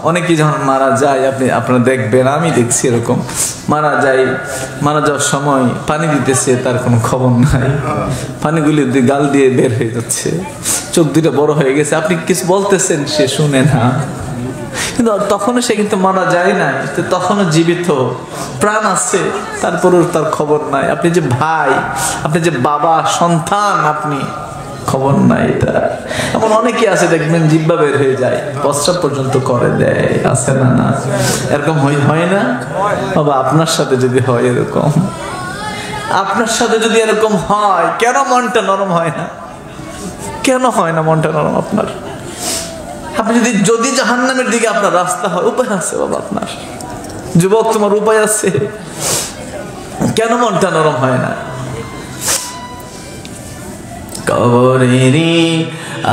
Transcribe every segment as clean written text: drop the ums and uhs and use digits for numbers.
অনেকেই যখন মারা যায় আপনারা দেখবেন, আমি দেখছি এরকম মারা যাওয়ার সময় পানি দিতেছে, তার কোনো খবর নাই, পানিগুলি গাল দিয়ে বের হয়ে যাচ্ছে, চোখ দুটো বড় হয়ে গেছে, আপনি কিছু বলতেছেন সে শুনে না, কিন্তু তখনও সে কিন্তু মারা যায় না, তখনও জীবিত প্রাণ আছে, তারপরেও তার খবর নাই। আপনি যে ভাই, আপনি যে বাবা, সন্তান, আপনি খবর নাই তার। এমন অনেকে আছে দেখবেন জিহ্বা বের হয়ে যায়, প্রস্রাব পর্যন্ত করে দেয়, আছে না? না এরকম হয় না বাবা? আপনার সাথে যদি হয় এরকম, আপনার সাথে যদি এরকম হয়, কেন মনটা নরম হয় না? কেন হয় না মনটা নরম আপনার? আপনি যদি জাহান্নামের দিকে আপনার রাস্তা হয়, উপায় আছে বাবা আপনার, যুবক তোমার উপায় আছে, কেন মনটা নরম হয় না? কবরেরই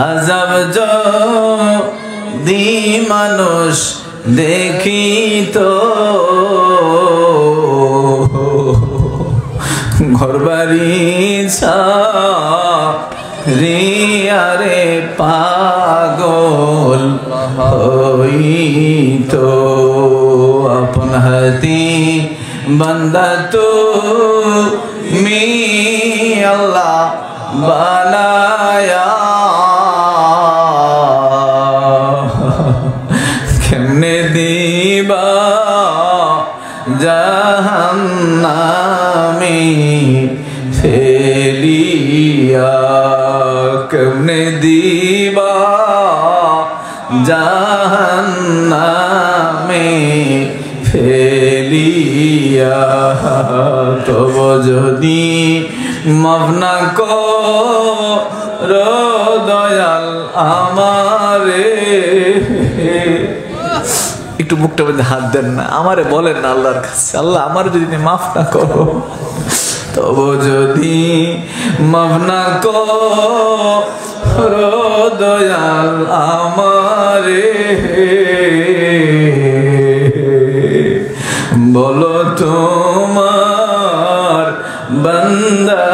আযাব যদি মানুষ দেখিত, ঘরবাড়ি রিয়ারে পাগল হইতো, আপন হাতি বান্দা তুমি আল্লাহ বানায়া, কেমনে দিবা জাহান্নামে ফেলিয়া, কেমনে দিবা জাহান্নামে ফেলিয়া, তব যদি মাফ না করো দয়াল আমারে, একটু মুখটা মধ্যে হাত দেন না, আমারে বলেন না আল্লাহর কাছে, আল্লাহ আমার যদি মাফ না করো, তবু যদি মাফ না করো দয়াল আমারে, বলো তোমার বান্দা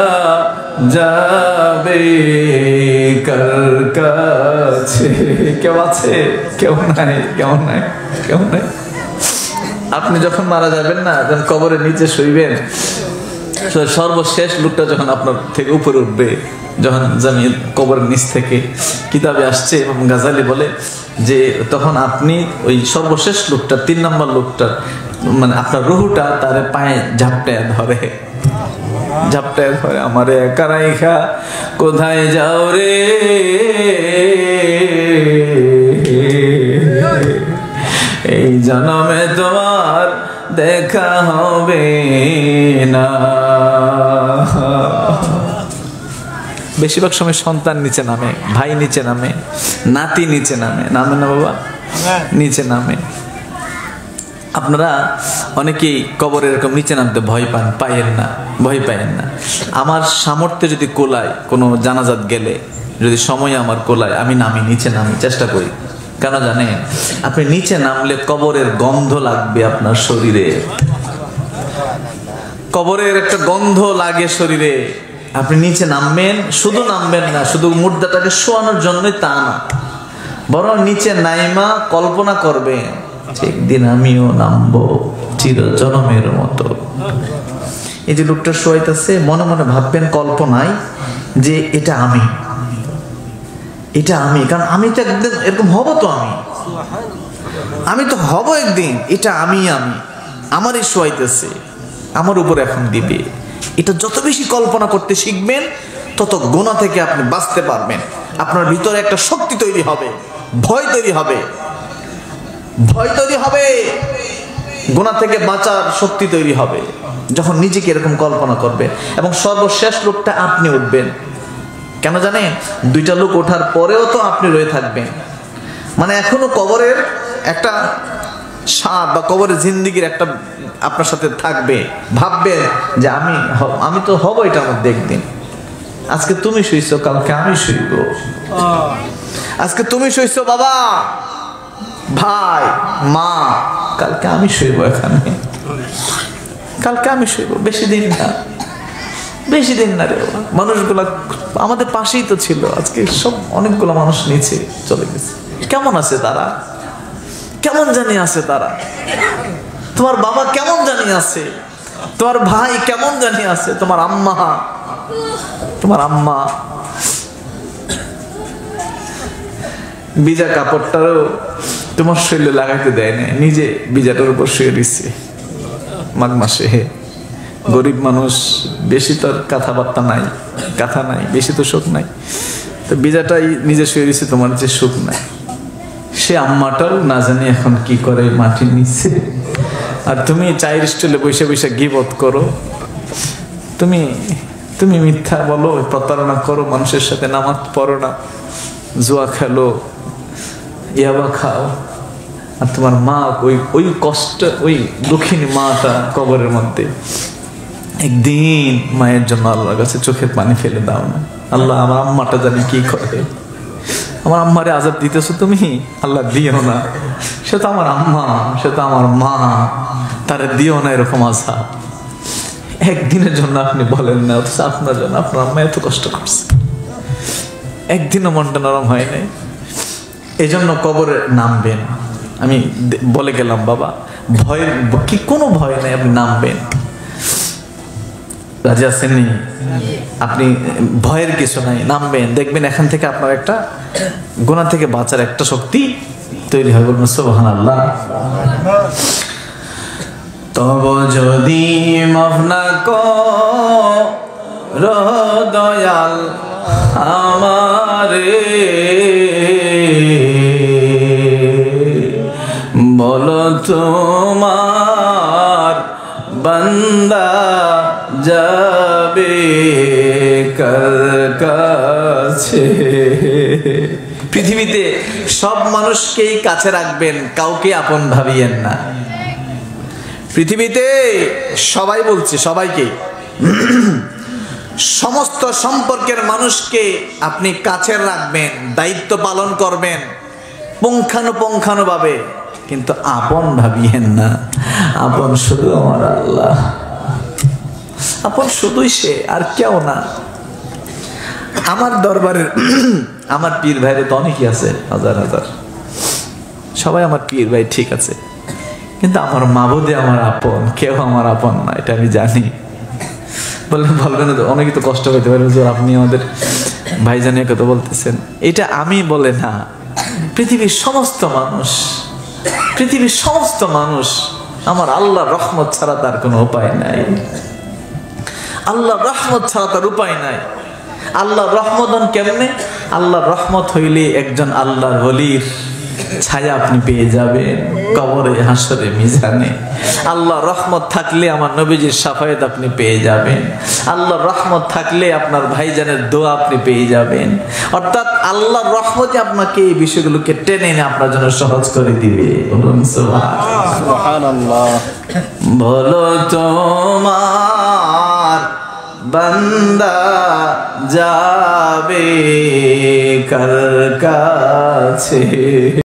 যাবে কার কাছে? কেউ আছে? কেউ নাই, কেউ নাই, কেউ নাই। আপনি যখন মারা যাবেন না, যখন কবরের নিচে শুইবেন, সর্বশেষ লোকটা যখন আপনার থেকে উপরে উঠবে, যখন জামিন কবরের নিচ থেকে, কিতাবে আসছে এবং গাজালি বলে যে তখন আপনি ওই সর্বশেষ লোকটা, 3 নম্বর লোকটা, মানে আপনার রুহুটা তার পায়ে ঝাপটায় ধরে, আমার একা রাইখা কোথায় যাও রে, এই জন্মে তোমার দেখা হবে না। বেশিরভাগ সময় সন্তান নিচে নামে, ভাই নিচে নামে, নাতি নিচে নামে না বাবা? নিচে নামে। আপনারা অনেকেই কবরে এরকম নিচে নামতে ভয় পান, ভয় পায়েন না। আমার সামর্থ্যে যদি কোলায়, কোনো জানাজাত গেলে যদি সময় আমার কোলায়, আমি নিচে নামি, চেষ্টা করি। কেন জানেন? আপনি নিচে নামলে কবরের গন্ধ লাগবে আপনার শরীরে, কবরের একটা গন্ধ লাগে শরীরে। আপনি নিচে নামবেন, শুধু নামবেন না, শুধু মুর্দাটাকে শোয়ানোর জন্যই তা না, বরং নিচে নাইমা কল্পনা করবেন একদিন আমিও নামবো চিরজনমের মতো। এই যে লোকটা শোয়াইতেছে, মনে মনে ভাববেন কল্পনায় যে এটা আমি, কারণ আমি তো একদিন এরকম হব, তো আমি তো হব একদিন, এটা আমি আমারই শোয়াইতেছে, আমার উপর এখন দিবে। এটা যত বেশি কল্পনা করতে শিখবেন, তত গুনাহ থেকে আপনি বাঁচতে পারবেন। আপনার ভিতরে একটা শক্তি তৈরি হবে, ভয় তৈরি হবে, গুনাহ থেকে বাঁচার শক্তি তৈরি হবে যখন নিজেকে এরকম কল্পনা করবেন। এবং সর্বশেষ লোকটা আপনি উঠবেন। কেন জানেন? 2টা লোক ওঠার পরেও তো আপনি রয়ে থাকবেন, মানে এখনো কবরের একটা স্বাদ বা কবরের জিন্দিগির একটা আপনার সাথে থাকবে। ভাববেন যে আমি তো হব এটা মধ্যে একদিন। আজকে তুমি শুইছো, কালকে আমি শুইব। আজকে তুমি শুইছো বাবা, ভাই, মা, কালকে আমি শুইব এখানে, কালকে আমি শুইব। বেশি দিন না রে। মানুষগুলা আমাদের পাশেই তো ছিল, আজকে সব অনেকগুলো মানুষ নিচে চলে গেছে। কেমন আছে তারা? কেমন জানি আছে তারা, তোমার বাবা কেমন জানি আছে, তোমার ভাই কেমন জানি আছে, তোমার আম্মা বিজা কাপড়টারও তোমার শরীরে লাগাইতে দেয় না, নিজে বিজাটার উপর শুয়ে দিচ্ছে মাঘ মাসে। গরিব মানুষ, বেশি তো কথাবার্তা নাই, কথা নাই, বেশি তো সুখ নাই, তো বিজাটাই নিজে শুয়ে দিচ্ছে, তোমার যে সুখ নাই। সে আম্মাটাও না জানি এখন কি করে মাটির নিচে, আর তুমি চায়ের স্টলে বসে বসে গিবত করো, তুমি মিথ্যা বলো, প্রতারণা করো, মানুষের সাথে নামাজ পড়ো না, জুয়া খেলো, ইয়াবা খাও, আর তোমার মা ওই কষ্ট, ওই দুঃখিনী মাটা কবরের মধ্যে। একদিন মায়ের জন্য আল্লাহর কাছে চোখের পানি ফেলে দাও না, আল্লাহ আমার আম্মাটা জানি কি করে, আমার আম্মারে আযাব দিতেছো তুমি, আল্লাহ দিও না, সে তো আমার আম্মা, সে তো আমার মা, তারে দিও না এরকম আযাব। একদিনের জন্য আপনি বলেন না, অথচ আপনার জন্য আপনার আম্মা এত কষ্ট করছে, একদিনও মনটা নরম হয় নাই। এই জন্য কবরে নামবেন, আমি বলে গেলাম বাবা, ভয়ের কি কোনো ভয় নাই, আপনি নামবেন, রাজি আছেননি? আপনি ভয়ের কিছু নাই, নামবেন, দেখবেন এখান থেকে আপনার একটা গুনাহ থেকে বাঁচার একটা শক্তি তৈরি হয়। বলুন সুবহানাল্লাহ। তব যদি মাফ না করো দয়াল আমারে, বলো তোমার বান্দা যাবে কার কাছে। পৃথিবীতে সব মানুষকেই কাছে রাখবেন, কাউকে আপন ভাবিয়েন না। পৃথিবীতে সবাই বলছে, সবাইকে, সমস্ত সম্পর্কের মানুষকে আপনি কাছে রাখবেন, দায়িত্ব পালন করবেন পুঙ্খানুপুঙ্খানুভাবে, কিন্তু আপন ভাবিয়েন না। আপন শুধু আমার আল্লাহ, আপন শুধুই সে, আর কেউ না। আমার দরবারের আমার পীর ভাইরে তো অনেকই আছে, হাজার হাজার, সবাই আমার পীর ভাই, ঠিক আছে, কিন্তু আমার মাবুদে আমার আপন, কেউ আমার আপন না, এটা আমি জানি। বলবেন অনেকে তো কষ্ট পেতে পারে, আপনি আমাদের ভাইজানের কথা বলতেছেন, এটা আমি বলে না, পৃথিবীর সমস্ত মানুষ আমার আল্লাহর রহমত ছাড়া তার কোনো উপায় নাই, আল্লাহর রহমত ছাড়া তার উপায় নাই। আল্লাহর রহমত কেমনে? আল্লাহর রহমত হইলে একজন আল্লাহর ওলির ছায়া আপনি পেয়ে যাবেন কবরে, হাসরে, মিজানে। আল্লাহর রহমত থাকলে আমার নবীজির শাফায়াত আপনি পেয়ে যাবেন। আল্লাহর রহমত থাকলে আপনার ভাইজানের দোয়া আপনি পেয়ে যাবেন। অর্থাৎ আল্লাহর রহমতে আপনাকে এই বিষয়গুলোকে টেনে এনে আপনার জন্য সহজ করে দিবে। বলুন সুবহানাল্লাহ। বলো তোমার বান্দা যাবে কার কাছে।